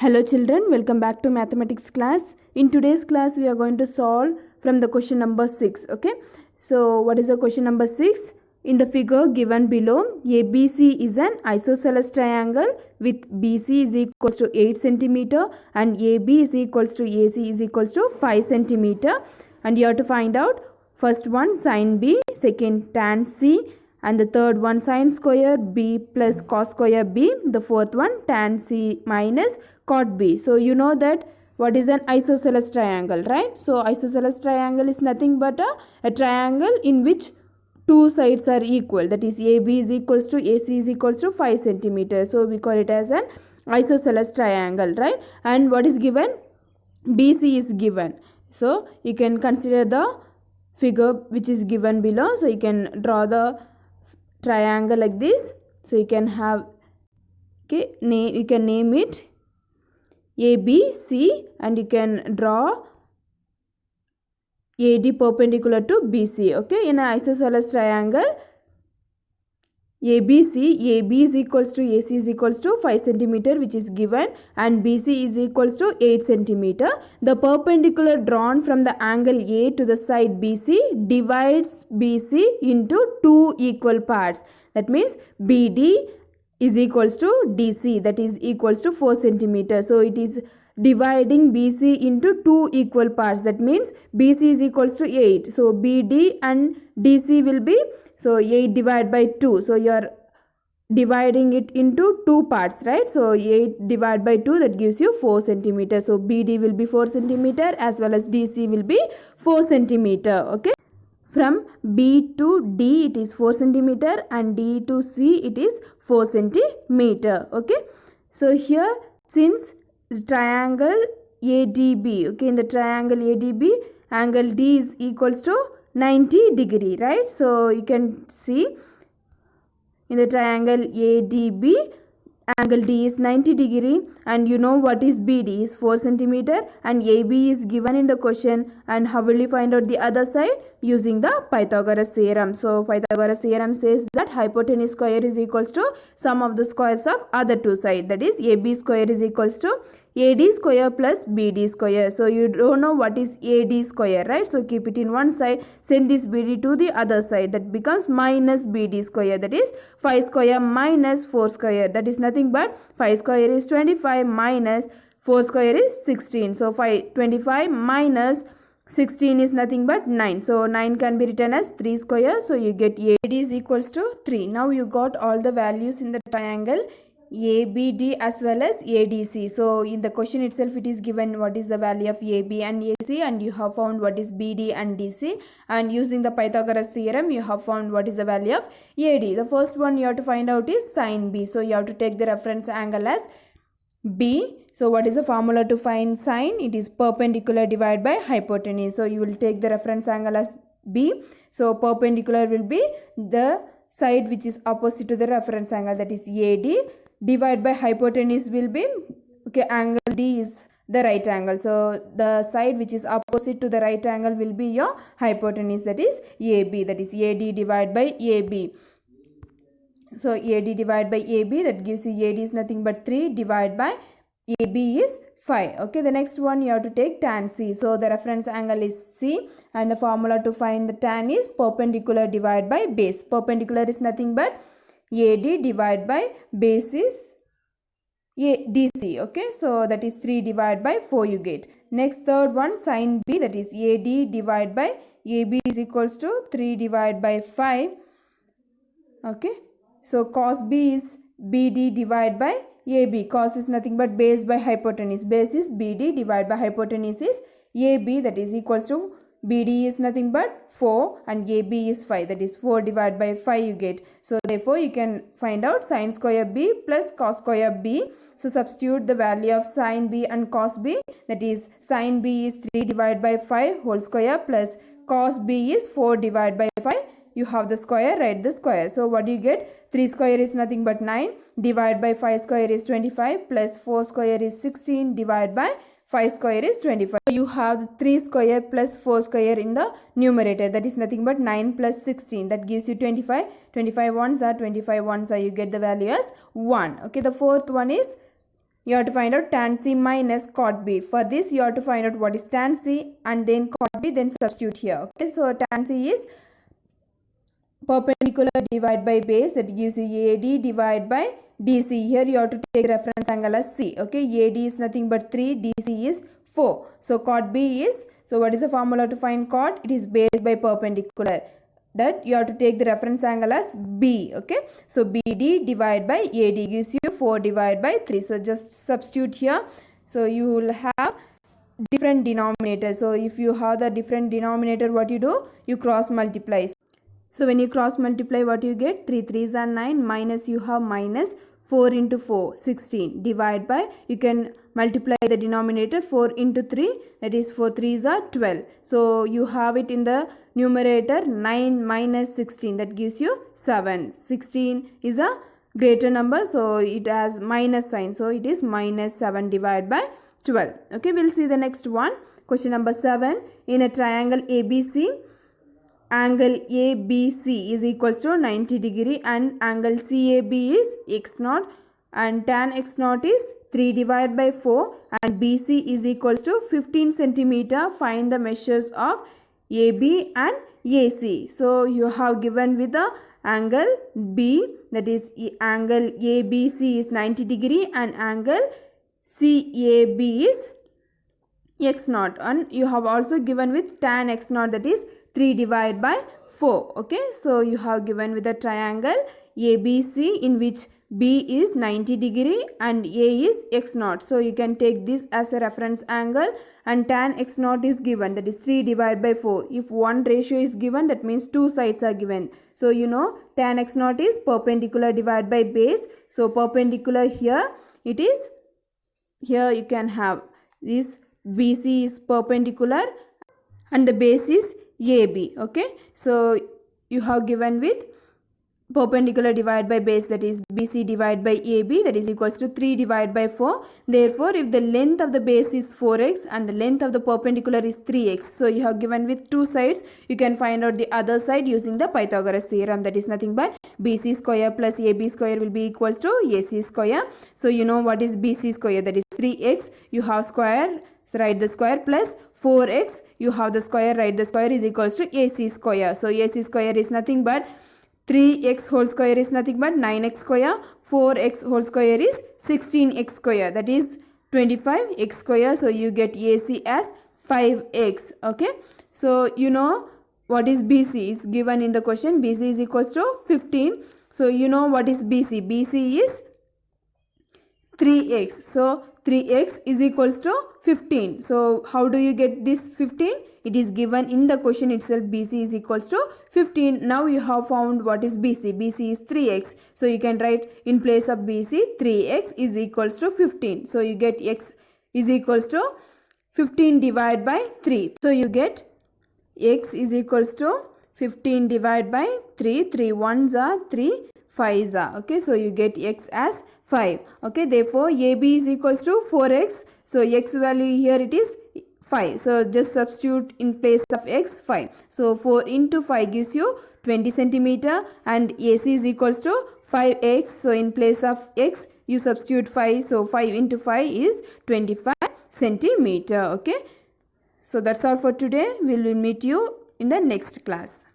Hello children, welcome back to mathematics class. In today's class we are going to solve from the question number 6. Okay, so what is the question number 6? In the figure given below, ABC is an isosceles triangle with BC is equals to 8 centimeter and AB is equals to AC is equals to 5 centimeter, and you have to find out first one sin B, second tan C, and the third one sin square B plus cos square B, the fourth one tan C minus cot B. So you know that what is an isosceles triangle, right? So isosceles triangle is nothing but a triangle in which two sides are equal, that is AB is equals to AC is equals to 5 centimeters. So we call it as an isosceles triangle, right? And what is given? BC is given. So you can consider the figure which is given below. So you can draw the triangle like this. So you can have, okay, you can name it ABC, and you can draw AD perpendicular to BC. Okay, in an isosceles triangle ABC, AB is equals to AC is equals to 5 centimeter, which is given, and BC is equals to 8 centimeter. The perpendicular drawn from the angle A to the side BC divides BC into two equal parts. That means BD is equals to DC, that is equals to 4 centimeter. So it is dividing BC into two equal parts. That means BC is equals to 8. So BD and DC will be, so 8 divided by 2. So you are dividing it into two parts, right? So 8 divided by 2, that gives you 4 centimeter. So BD will be 4 centimeter as well as DC will be 4 centimeter. Okay. From B to D it is 4 centimeter and D to C it is 4 centimeter. Okay. So here, since the triangle ADB, okay, in the triangle ADB, angle D is equals to 90 degree, right? So you can see in the triangle ADB, angle D is 90 degree, and you know what is BD is 4 centimeter and AB is given in the question. And how will you find out the other side? Using the Pythagoras theorem. So Pythagoras theorem says that hypotenuse square is equals to sum of the squares of other two sides, that is AB square is equals to AD square plus BD square. So you don't know what is AD square, right? So keep it in one side, send this BD to the other side, that becomes minus BD square, that is 5 square minus 4 square, that is nothing but 5 square is 25 minus 4 square is 16. So 25 minus 16 is nothing but 9. So 9 can be written as 3 square. So you get AD is equals to 3. Now you got all the values in the triangle ABD as well as ADC. So in the question itself it is given what is the value of AB and AC, and you have found what is BD and DC, and using the Pythagoras theorem you have found what is the value of AD. The first one you have to find out is sin B. So you have to take the reference angle as B. So what is the formula to find sin? It is perpendicular divided by hypotenuse. So you will take the reference angle as B. So perpendicular will be the side which is opposite to the reference angle, that is AD, divided by hypotenuse will be, okay, angle D is the right angle. So the side which is opposite to the right angle will be your hypotenuse, that is AB, that is AD divided by AB. So AD divided by AB, that gives you AD is nothing but 3 divided by AB is 5. Okay, the next one you have to take tan C. So the reference angle is C, and the formula to find the tan is perpendicular divided by base. Perpendicular is nothing but AD divided by base is DC. Okay, so that is 3 divided by 4 you get. Next, third one sin B, that is AD divided by AB is equals to 3 divided by 5. Okay, so cos B is BD divided by AB. Cos is nothing but base by hypotenuse. Base is BD divided by hypotenuse is AB, that is equals to BD is nothing but 4 and AB is 5, that is 4 divided by 5 you get. So therefore you can find out sin square B plus cos square B. So substitute the value of sin B and cos B, that is sin B is 3 divided by 5 whole square plus cos B is 4 divided by 5. You have the square, write the square. So what do you get? 3 square is nothing but 9 divided by 5 square is 25 plus 4 square is 16 divided by 5 square is 25. You have 3 square plus 4 square in the numerator, that is nothing but 9 plus 16, that gives you 25. 25 ones are 25 ones are, you get the value as 1. Okay, the fourth one is you have to find out tan C minus cot B. For this, you have to find out what is tan C and then cot B, then substitute here. Okay, so tan C is perpendicular divided by base, that gives you AD divided by DC. Here you have to take reference angle as C. Okay, AD is nothing but 3, DC is 4. So cot B is, so what is the formula to find cot? It is base by perpendicular. That you have to take the reference angle as B. Okay, so BD divided by AD gives you 4 divided by 3. So just substitute here. So you will have different denominator. So if you have the different denominator, what you do? You cross multiply. So when you cross multiply, what you get? 3 3s are 9, minus you have minus 4 into 4, 16, divide by, you can multiply the denominator, 4 into 3, that is 4 3s are 12. So you have it in the numerator, 9 minus 16, that gives you 7. 16 is a greater number, so it has minus sign, so it is minus 7 divided by 12. Okay, we'll see the next one. Question number 7. In a triangle ABC, angle ABC is equals to 90 degree and angle CAB is x0 and tan x0 is 3 divided by 4 and BC is equals to 15 centimeter. Find the measures of AB and AC. So you have given with the angle B, that is angle ABC is 90 degree and angle CAB is x0, and you have also given with tan x0, that is 3 divided by 4. Okay, so you have given with a triangle ABC in which B is 90 degree and A is x0. So you can take this as a reference angle and tan x0 is given, that is 3 divided by 4. If one ratio is given, that means two sides are given. So you know tan x0 is perpendicular divided by base. So perpendicular here, it is, here you can have this BC is perpendicular and the base is AB. Okay, so you have given with perpendicular divided by base, that is BC divided by AB, that is equals to 3 divided by 4. Therefore, if the length of the base is 4x and the length of the perpendicular is 3x, so you have given with two sides, you can find out the other side using the Pythagoras theorem, that is nothing but BC square plus AB square will be equals to AC square. So you know what is BC square, that is 3x, you have square, so write the square, plus 4x, you have the square, write the square, is equals to AC square. So AC square is nothing but 3x whole square is nothing but 9x square, 4x whole square is 16x square, that is 25x square. So you get AC as 5x. Okay, so you know what is BC is given in the question. BC is equals to 15. So you know what is BC. BC is 3x. So 3x is equals to 15. So how do you get this 15? It is given in the question itself. BC is equals to 15. Now you have found what is BC. BC is 3x. So you can write in place of BC 3x is equals to 15. So you get x is equals to 15 divided by 3. So you get x is equals to 15 divided by 3. 3 ones are 3 5s are. Okay, so you get x as 5. Okay, therefore AB is equals to 4x. So x value here it is 5. So just substitute in place of x 5. So 4 into 5 gives you 20 centimeter and AC is equals to 5x. So in place of x you substitute 5. So 5 into 5 is 25 centimeter. Okay. So that's all for today. We will meet you in the next class.